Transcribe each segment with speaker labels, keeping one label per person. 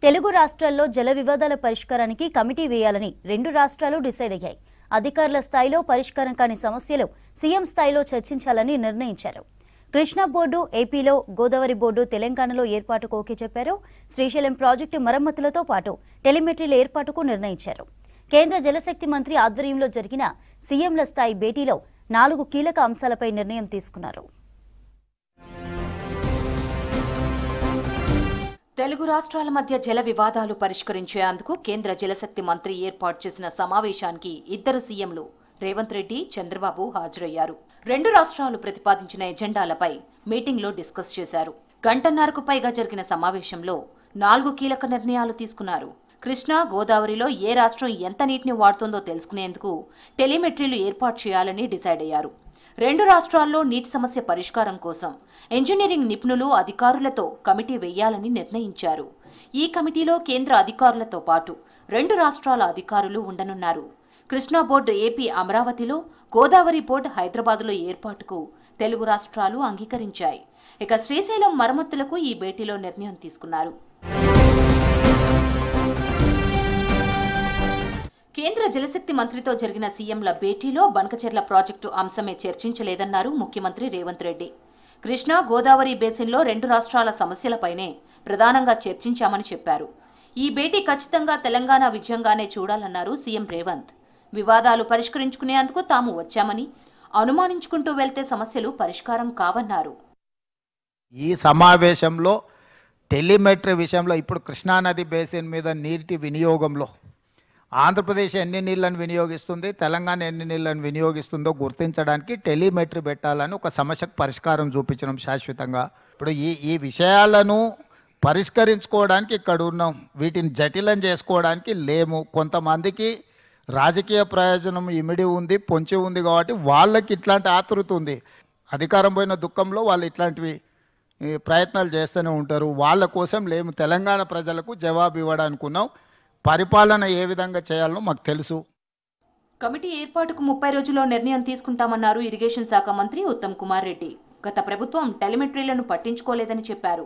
Speaker 1: తెలుగు రాష్ట్రాల్లో జల వివాదాల పరిష్కారానికి కమిటీ వేయాలని రెండు రాష్ట్రాలు డిసైడ్ అయ్యాయి. అధికారుల స్థాయిలో పరిష్కారం కాని సమస్యలు సీఎం స్థాయిలో చర్చించాలని నిర్ణయించారు. కృష్ణా బోర్డు ఏపీలో, గోదావరి బోర్డు తెలంగాణలో ఏర్పాటుకు ఓకే చెప్పారు. శ్రీశైలం ప్రాజెక్టు మరమ్మతులతో పాటు టెలిమెట్రీల ఏర్పాటుకు నిర్ణయించారు. కేంద్ర జలశక్తి మంత్రి ఆధ్వర్యంలో జరిగిన సీఎంల స్థాయి భేటీలో 4 కీలక అంశాలపై నిర్ణయం తీసుకున్నారు.
Speaker 2: తెలుగు రాష్ట్రాల మధ్య జల వివాదాలు పరిష్కరించేందుకు కేంద్ర జలశక్తి మంత్రి ఏర్పాటు చేసిన సమావేశానికి ఇద్దరు సీఎంలు రేవంత్ రెడ్డి, చంద్రబాబు హాజరయ్యారు. రెండు రాష్ట్రాలు ప్రతిపాదించిన ఎజెండాలపై మీటింగ్లో డిస్కస్ చేశారు. గంటన్నరకు పైగా జరిగిన సమావేశంలో 4 కీలక నిర్ణయాలు తీసుకున్నారు. కృష్ణా, గోదావరిలో ఏ రాష్ట్రం ఎంత నీటిని వాడుతుందో తెలుసుకునేందుకు టెలిమెట్రీలు ఏర్పాటు చేయాలని డిసైడ్ అయ్యారు. రెండు రాష్ట్రాల్లో నీటి సమస్య పరిష్కారం కోసం ఇంజనీరింగ్ నిపుణులు, అధికారులతో కమిటీ వేయాలని నిర్ణయించారు. ఈ కమిటీలో కేంద్ర అధికారులతో పాటు రెండు రాష్ట్రాల అధికారులు ఉండనున్నారు. కృష్ణా బోర్డు ఏపీ అమరావతిలో, గోదావరి బోర్డు హైదరాబాద్లో ఏర్పాటుకు తెలుగు రాష్ట్రాలు అంగీకరించాయి. ఇక శ్రీశైలం మరమ్మతులకు ఈ భేటీలో నిర్ణయం తీసుకున్నారు. కేంద్ర జలశక్తి మంత్రితో జరిగిన సీఎంల భేటీలో బనకచెర్ల ప్రాజెక్టు అంశమే చర్చించలేదన్నారు ముఖ్యమంత్రి రేవంత్ రెడ్డి. కృష్ణా, గోదావరి బేసిన్లో రెండు రాష్ట్రాల సమస్యలపైనే ప్రధానంగా చర్చించామని చెప్పారు. ఈ భేటీ ఖచ్చితంగా తెలంగాణ విజయంగానే చూడాలన్నారు సీఎం రేవంత్. వివాదాలు పరిష్కరించుకునేందుకు తాము వచ్చామని, అనుమానించుకుంటూ వెళ్తే సమస్యలు పరిష్కారం కావన్నారు.
Speaker 3: ఈ సమావేశంలో టెలిమెట్రీ విషయంలో ఇప్పుడు కృష్ణానది బేసిన్ మీద నీటి వినియోగంలో ఆంధ్రప్రదేశ్ ఎన్ని నీళ్లను వినియోగిస్తుంది, తెలంగాణ ఎన్ని నీళ్లను వినియోగిస్తుందో గుర్తించడానికి టెలిమెట్రీ పెట్టాలని ఒక సమస్యకు పరిష్కారం చూపించడం శాశ్వతంగా. ఇప్పుడు ఈ విషయాలను పరిష్కరించుకోవడానికి ఇక్కడ ఉన్నాం. వీటిని జటిలం చేసుకోవడానికి లేము. కొంతమందికి రాజకీయ ప్రయోజనం ఇమిడి ఉంది, పొంచి ఉంది కాబట్టి వాళ్ళకి ఇట్లాంటి ఆతృత ఉంది. అధికారం పోయిన దుఃఖంలో వాళ్ళు ఇట్లాంటివి ప్రయత్నాలు చేస్తూనే ఉంటారు. వాళ్ళ కోసం లేము. తెలంగాణ ప్రజలకు జవాబు ఇవ్వడానికి ఉన్నాం. పరిపాలన ఏ విధంగా చేయాలనో మాకు తెలుసు.
Speaker 2: కమిటీ ఏర్పాటుకు 30 రోజుల్లో నిర్ణయం తీసుకుంటామన్నారు ఇరిగేషన్ శాఖ మంత్రి ఉత్తమ్ కుమార్ రెడ్డి. గత ప్రభుత్వం టెలిమెట్రీలను పట్టించుకోలేదని చెప్పారు.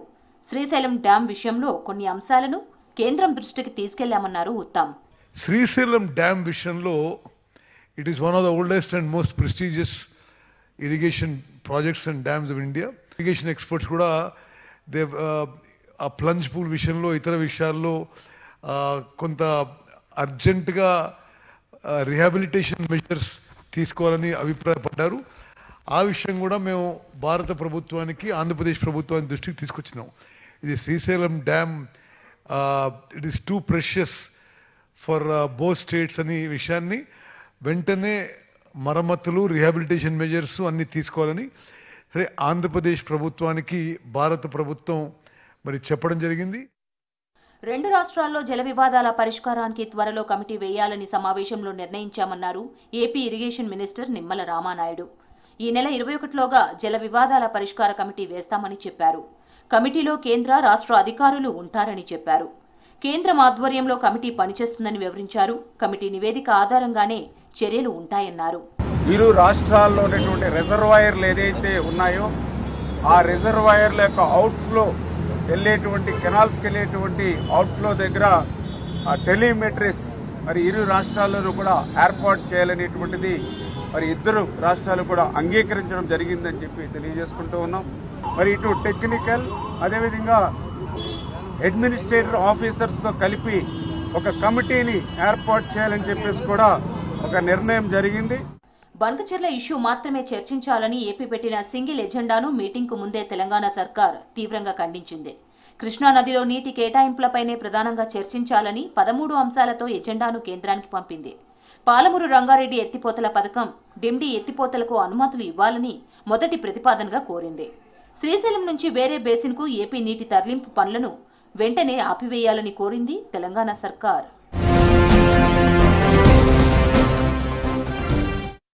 Speaker 2: శ్రీశైలం డ్యాం విషయంలో కొన్ని అంశాలను కేంద్రం దృష్టికి తీసుకెళ్లామన్నారు ఉత్తమ్.
Speaker 4: శ్రీశైలం డ్యాం విషయంలో it is one of the oldest and most prestigious irrigation projects and dams of India. Irrigation experts కూడా ఆ ప్లంజ్ పూల్ విషయంలో, ఇతర విషయాల్లో కొంత అర్జెంటుగా రిహాబిలిటేషన్ మెజర్స్ తీసుకోవాలని అభిప్రాయపడ్డారు. ఆ విషయం కూడా మేము భారత ప్రభుత్వానికి, ఆంధ్రప్రదేశ్ ప్రభుత్వానికి దృష్టికి తీసుకొచ్చినాం. ఇది Srisailam dam it is two precious for both states అనే విషయాన్ని వెంటనే మరమ్మతులు, రిహాబిలిటేషన్ మెజర్స్ అన్ని తీసుకోవాలని సరే ఆంధ్రప్రదేశ్ ప్రభుత్వానికి భారత ప్రభుత్వం మరి చెప్పడం జరిగింది.
Speaker 2: రెండు రాష్ట్రాల్లో జల వివాదాల పరిష్కారానికి త్వరలో కమిటీ వేయాలని సమావేశంలో నిర్ణయించామన్నారు AP irrigation minister Nimmala Ramanaidu. ఈ నెల 21లోగా జల వివాదాల పరిష్కార కమిటీ వేస్తామని చెప్పారు. కమిటీలో కేంద్ర, రాష్ట్ర అధికారులు ఉంటారని చెప్పారు. కేంద్రం ఆధ్వర్యంలో కమిటీ పనిచేస్తుందని వివరించారు. కమిటీ నివేదిక ఆధారంగానే చర్యలు ఉంటాయన్నారు.
Speaker 5: ఇరు రాష్ట్రాల్లో ఉన్నటువంటి రిజర్వాయర్లు ఏదైతే ఉన్నాయో ఆ రిజర్వాయర్ల యొక్క అవుట్ఫ్లో వెళ్ళేటువంటి, కెనాల్స్కి వెళ్ళేటువంటి అవుట్ఫ్లో దగ్గర టెలిమెట్రీస్ మరి ఇరు రాష్ట్రాల్లోనూ కూడా ఏర్పాటు చేయాలనేటువంటిది మరి ఇద్దరు రాష్ట్రాలు కూడా అంగీకరించడం జరిగిందని చెప్పి తెలియజేసుకుంటూ ఉన్నాం. మరి ఇటు టెక్నికల్, అదేవిధంగా అడ్మినిస్ట్రేటివ్ ఆఫీసర్స్తో కలిపి ఒక కమిటీని ఏర్పాటు చేయాలని చెప్పేసి కూడా ఒక నిర్ణయం జరిగింది.
Speaker 2: బనకచెర్ల ఇష్యూ మాత్రమే చర్చించాలని ఏపీ పెట్టిన సింగిల్ ఎజెండాను మీటింగ్కు ముందే తెలంగాణ సర్కార్ తీవ్రంగా ఖండించింది. కృష్ణా నదిలో నీటి కేటాయింపులపైనే ప్రధానంగా చర్చించాలని 13 అంశాలతో ఎజెండాను కేంద్రానికి పంపింది. పాలమూరు రంగారెడ్డి ఎత్తిపోతల పథకం, డిండి ఎత్తిపోతలకు అనుమతులు ఇవ్వాలని మొదటి ప్రతిపాదనగా కోరింది. శ్రీశైలం నుంచి వేరే బేసిన్కు ఏపీ నీటి తరలింపు పనులను వెంటనే ఆపివేయాలని కోరింది తెలంగాణ సర్కార్.